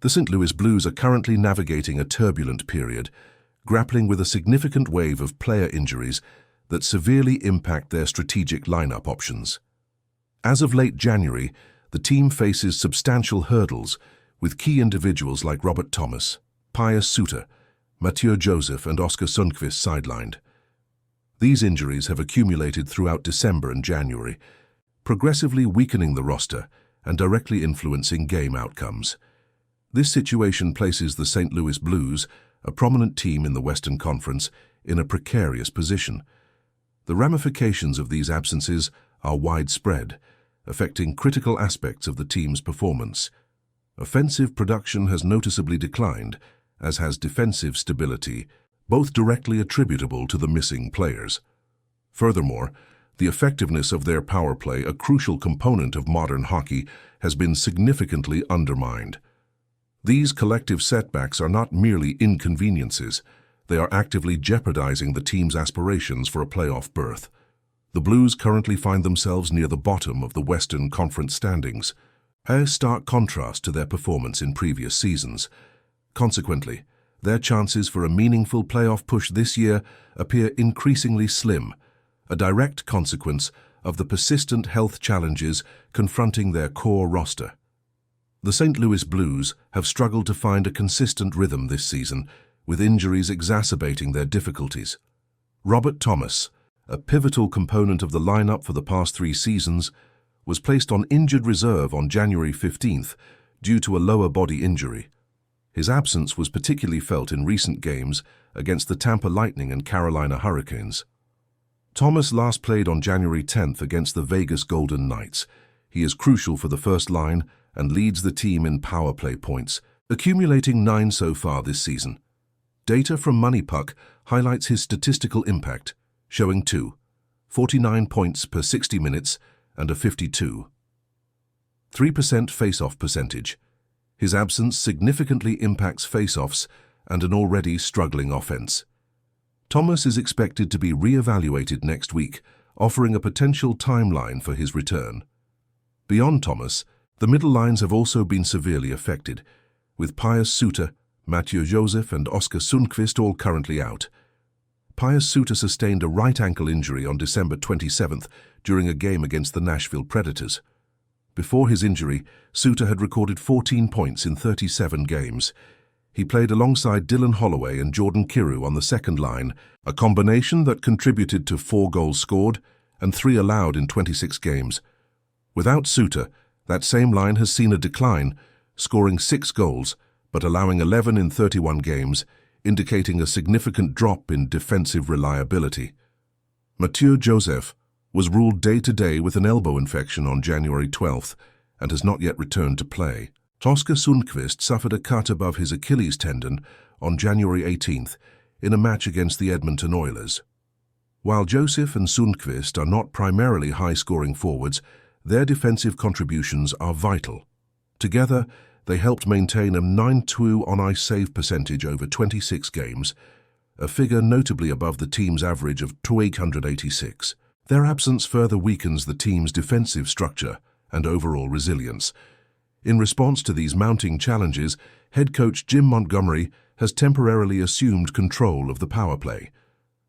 The St. Louis Blues are currently navigating a turbulent period, grappling with a significant wave of player injuries that severely impact their strategic lineup options. As of late January, the team faces substantial hurdles, with key individuals like Robert Thomas, Pius Suter, Mathieu Joseph and Oskar Sundqvist sidelined. These injuries have accumulated throughout December and January, progressively weakening the roster and directly influencing game outcomes. This situation places the St. Louis Blues, a prominent team in the Western Conference, in a precarious position. The ramifications of these absences are widespread, affecting critical aspects of the team's performance. Offensive production has noticeably declined, as has defensive stability, both directly attributable to the missing players. Furthermore, the effectiveness of their power play, a crucial component of modern hockey, has been significantly undermined. These collective setbacks are not merely inconveniences, they are actively jeopardizing the team's aspirations for a playoff berth. The Blues currently find themselves near the bottom of the Western Conference standings, a stark contrast to their performance in previous seasons. Consequently, their chances for a meaningful playoff push this year appear increasingly slim, a direct consequence of the persistent health challenges confronting their core roster. The St. Louis Blues have struggled to find a consistent rhythm this season, with injuries exacerbating their difficulties. Robert Thomas, a pivotal component of the lineup for the past 3 seasons, was placed on injured reserve on January 15th due to a lower body injury. His absence was particularly felt in recent games against the Tampa Lightning and Carolina Hurricanes. Thomas last played on January 10th against the Vegas Golden Knights. He is crucial for the first line and leads the team in power play points, accumulating 9 so far this season. Data from MoneyPuck highlights his statistical impact, showing 49 points per 60 minutes and a 52.3% face-off percentage. His absence significantly impacts face-offs and an already struggling offense. Thomas is expected to be re-evaluated next week, offering a potential timeline for his return. Beyond Thomas, the middle lines have also been severely affected, with Pius Suter, Mathieu Joseph and Oskar Sundqvist all currently out. Pius Suter sustained a right ankle injury on December 27th during a game against the Nashville Predators. Before his injury, Suter had recorded 14 points in 37 games. He played alongside Dylan Holloway and Jordan Kyrou on the second line, a combination that contributed to 4 goals scored and 3 allowed in 26 games. Without Suter, that same line has seen a decline, scoring 6 goals but allowing 11 in 31 games, indicating a significant drop in defensive reliability. Mathieu Joseph was ruled day-to-day with an elbow infection on January 12th and has not yet returned to play. Oskar Sundqvist suffered a cut above his Achilles tendon on January 18th in a match against the Edmonton Oilers. While Joseph and Sundqvist are not primarily high-scoring forwards, their defensive contributions are vital. Together, they helped maintain a 9-2 on-ice save percentage over 26 games, a figure notably above the team's average of 886. Their absence further weakens the team's defensive structure and overall resilience. In response to these mounting challenges, head coach Jim Montgomery has temporarily assumed control of the power play.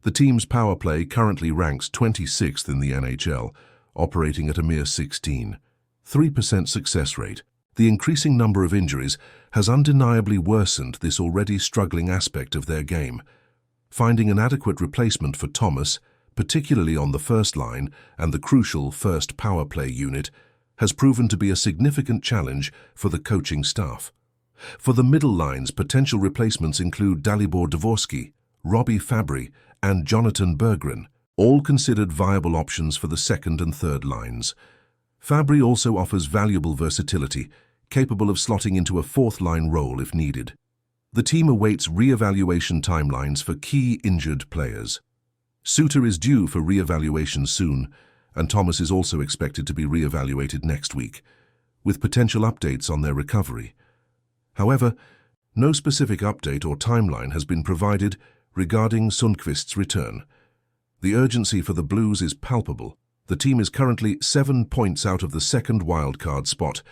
The team's power play currently ranks 26th in the NHL, operating at a mere 16.3% success rate. The increasing number of injuries has undeniably worsened this already struggling aspect of their game. Finding an adequate replacement for Thomas, particularly on the first line and the crucial first power play unit, has proven to be a significant challenge for the coaching staff. For the middle lines, potential replacements include Dalibor Dvorsky, Robbie Fabry, and Jonathan Berggren, all considered viable options for the second and third lines. Fabry also offers valuable versatility, capable of slotting into a fourth-line role if needed. The team awaits re-evaluation timelines for key injured players. Suter is due for re-evaluation soon, and Thomas is also expected to be re-evaluated next week, with potential updates on their recovery. However, no specific update or timeline has been provided regarding Sundqvist's return. The urgency for the Blues is palpable. The team is currently 7 points out of the second wildcard spot,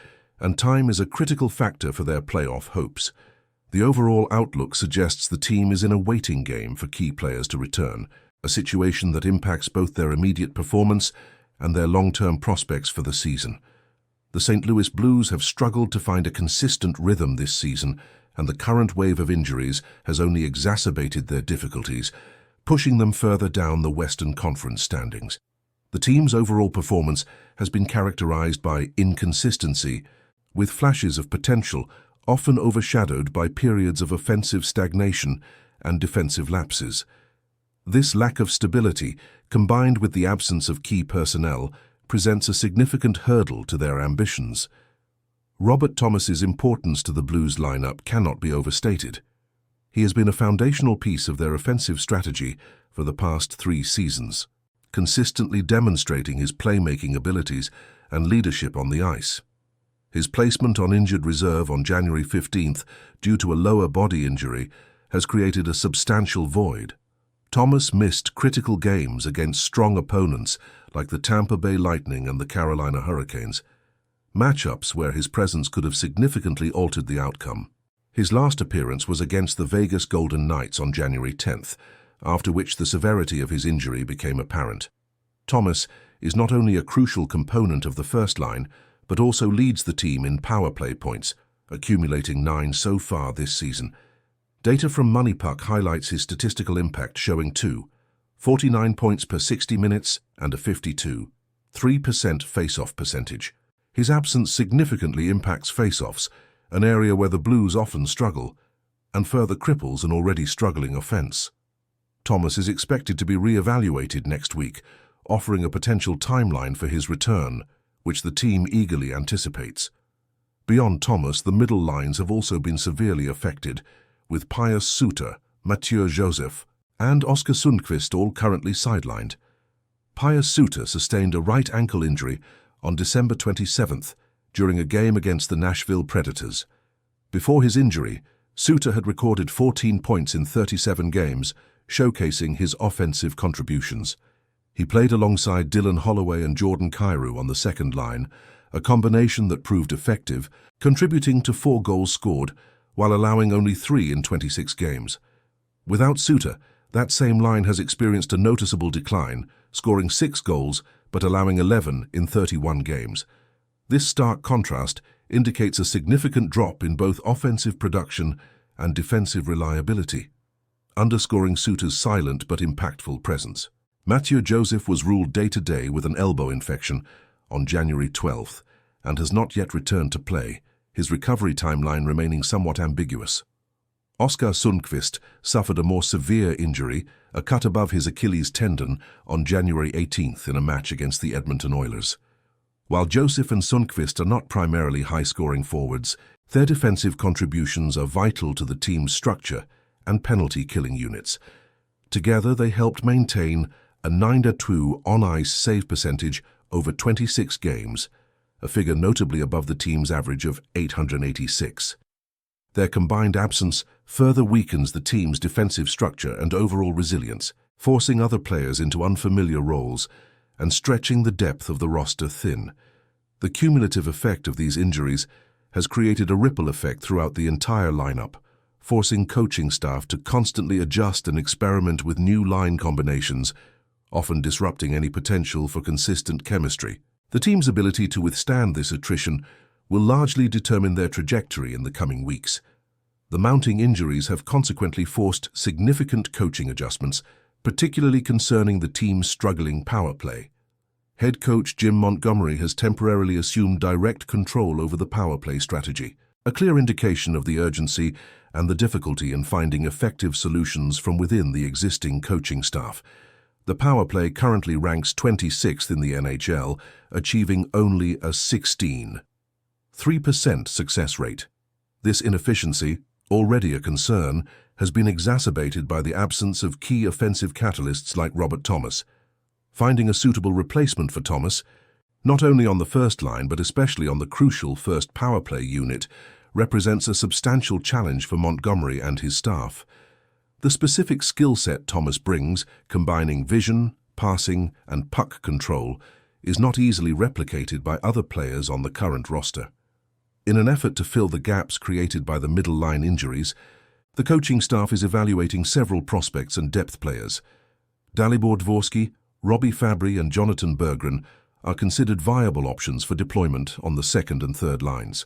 and time is a critical factor for their playoff hopes. The overall outlook suggests the team is in a waiting game for key players to return, a situation that impacts both their immediate performance and their long-term prospects for the season. The St. Louis Blues have struggled to find a consistent rhythm this season, and the current wave of injuries has only exacerbated their difficulties, pushing them further down the Western Conference standings. The team's overall performance has been characterized by inconsistency, with flashes of potential often overshadowed by periods of offensive stagnation and defensive lapses. This lack of stability, combined with the absence of key personnel, presents a significant hurdle to their ambitions. Robert Thomas's importance to the Blues lineup cannot be overstated. He has been a foundational piece of their offensive strategy for the past 3 seasons, consistently demonstrating his playmaking abilities and leadership on the ice. His placement on injured reserve on January 15th due to a lower body injury has created a substantial void. Thomas missed critical games against strong opponents like the Tampa Bay Lightning and the Carolina Hurricanes, matchups where his presence could have significantly altered the outcome. His last appearance was against the Vegas Golden Knights on January 10th, after which the severity of his injury became apparent. Thomas is not only a crucial component of the first line, but also leads the team in power play points, accumulating 9 so far this season. Data from MoneyPuck highlights his statistical impact, showing 49 points per 60 minutes and a 52.3% face-off percentage. His absence significantly impacts face-offs, an area where the Blues often struggle, and further cripples an already struggling offense. Thomas is expected to be re-evaluated next week, offering a potential timeline for his return, which the team eagerly anticipates. Beyond Thomas, the middle lines have also been severely affected, with Pius Suter, Mathieu Joseph, and Oskar Sundqvist all currently sidelined. Pius Suter sustained a right ankle injury on December 27th during a game against the Nashville Predators. Before his injury, Suter had recorded 14 points in 37 games, showcasing his offensive contributions. He played alongside Dylan Holloway and Jordan Kyrou on the second line, a combination that proved effective, contributing to 4 goals scored while allowing only 3 in 26 games. Without Suter, that same line has experienced a noticeable decline, scoring 6 goals but allowing 11 in 31 games. This stark contrast indicates a significant drop in both offensive production and defensive reliability, underscoring Suter's silent but impactful presence. Mathieu Joseph was ruled day-to-day with an elbow infection on January 12th and has not yet returned to play, his recovery timeline remaining somewhat ambiguous. Oskar Sundqvist suffered a more severe injury, a cut above his Achilles tendon, on January 18th in a match against the Edmonton Oilers. While Joseph and Sundqvist are not primarily high-scoring forwards, their defensive contributions are vital to the team's structure and penalty-killing units. Together, they helped maintain a 9-2 on-ice save percentage over 26 games, a figure notably above the team's average of 886. Their combined absence further weakens the team's defensive structure and overall resilience, forcing other players into unfamiliar roles and stretching the depth of the roster thin. The cumulative effect of these injuries has created a ripple effect throughout the entire lineup, forcing coaching staff to constantly adjust and experiment with new line combinations, often disrupting any potential for consistent chemistry. The team's ability to withstand this attrition will largely determine their trajectory in the coming weeks. The mounting injuries have consequently forced significant coaching adjustments, particularly concerning the team's struggling power play. Head coach Jim Montgomery has temporarily assumed direct control over the power play strategy, a clear indication of the urgency and the difficulty in finding effective solutions from within the existing coaching staff. The power play currently ranks 26th in the NHL, achieving only a 16.3% success rate. This inefficiency, already a concern, has been exacerbated by the absence of key offensive catalysts like Robert Thomas. Finding a suitable replacement for Thomas, not only on the first line but especially on the crucial first power play unit, represents a substantial challenge for Montgomery and his staff. The specific skill set Thomas brings, combining vision, passing, and puck control, is not easily replicated by other players on the current roster. In an effort to fill the gaps created by the middle line injuries, the coaching staff is evaluating several prospects and depth players. Dalibor Dvorsky, Robbie Fabry and Jonathan Berggren are considered viable options for deployment on the second and third lines.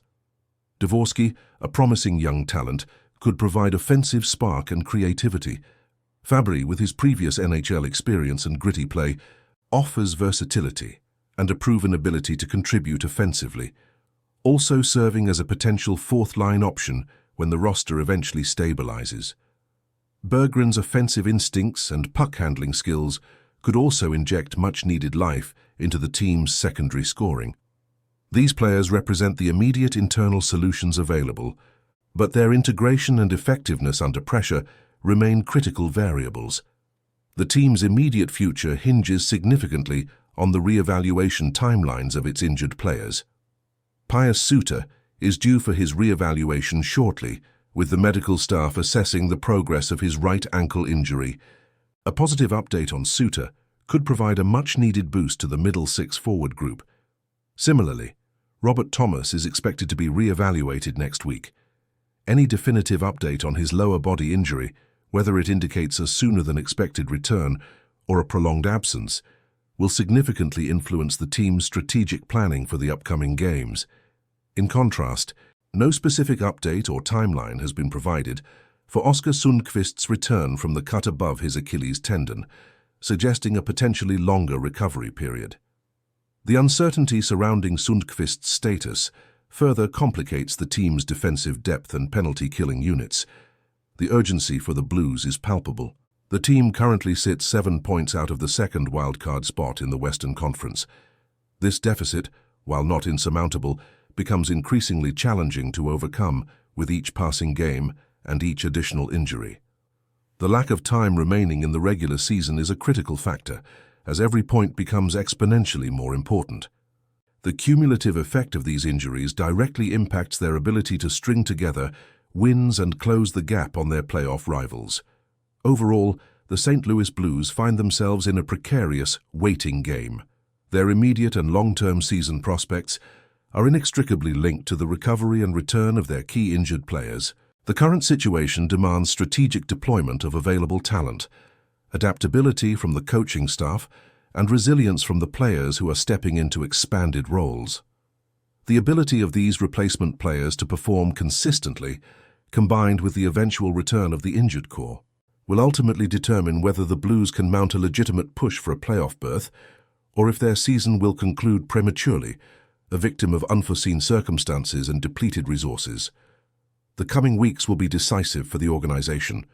Dvorsky, a promising young talent, could provide offensive spark and creativity. Fabry, with his previous NHL experience and gritty play, offers versatility and a proven ability to contribute offensively, also serving as a potential fourth-line option when the roster eventually stabilizes. Berggren's offensive instincts and puck-handling skills could also inject much-needed life into the team's secondary scoring. These players represent the immediate internal solutions available, but their integration and effectiveness under pressure remain critical variables. The team's immediate future hinges significantly on the re-evaluation timelines of its injured players. Pius Suter is due for his re-evaluation shortly, with the medical staff assessing the progress of his right ankle injury. A positive update on Suter could provide a much-needed boost to the middle six forward group. Similarly, Robert Thomas is expected to be re-evaluated next week. Any definitive update on his lower body injury, whether it indicates a sooner-than-expected return or a prolonged absence, will significantly influence the team's strategic planning for the upcoming games. In contrast, no specific update or timeline has been provided for Oskar Sundqvist's return from the cut above his Achilles tendon, suggesting a potentially longer recovery period. The uncertainty surrounding Sundqvist's status further complicates the team's defensive depth and penalty-killing units. The urgency for the Blues is palpable. The team currently sits 7 points out of the second wildcard spot in the Western Conference. This deficit, while not insurmountable, becomes increasingly challenging to overcome with each passing game and each additional injury. The lack of time remaining in the regular season is a critical factor, as every point becomes exponentially more important. The cumulative effect of these injuries directly impacts their ability to string together wins and close the gap on their playoff rivals. Overall, the St. Louis Blues find themselves in a precarious, waiting game. Their immediate and long-term season prospects are inextricably linked to the recovery and return of their key injured players. The current situation demands strategic deployment of available talent, adaptability from the coaching staff, and resilience from the players who are stepping into expanded roles. The ability of these replacement players to perform consistently, combined with the eventual return of the injured core, will ultimately determine whether the Blues can mount a legitimate push for a playoff berth, or if their season will conclude prematurely, a victim of unforeseen circumstances and depleted resources. The coming weeks will be decisive for the organization.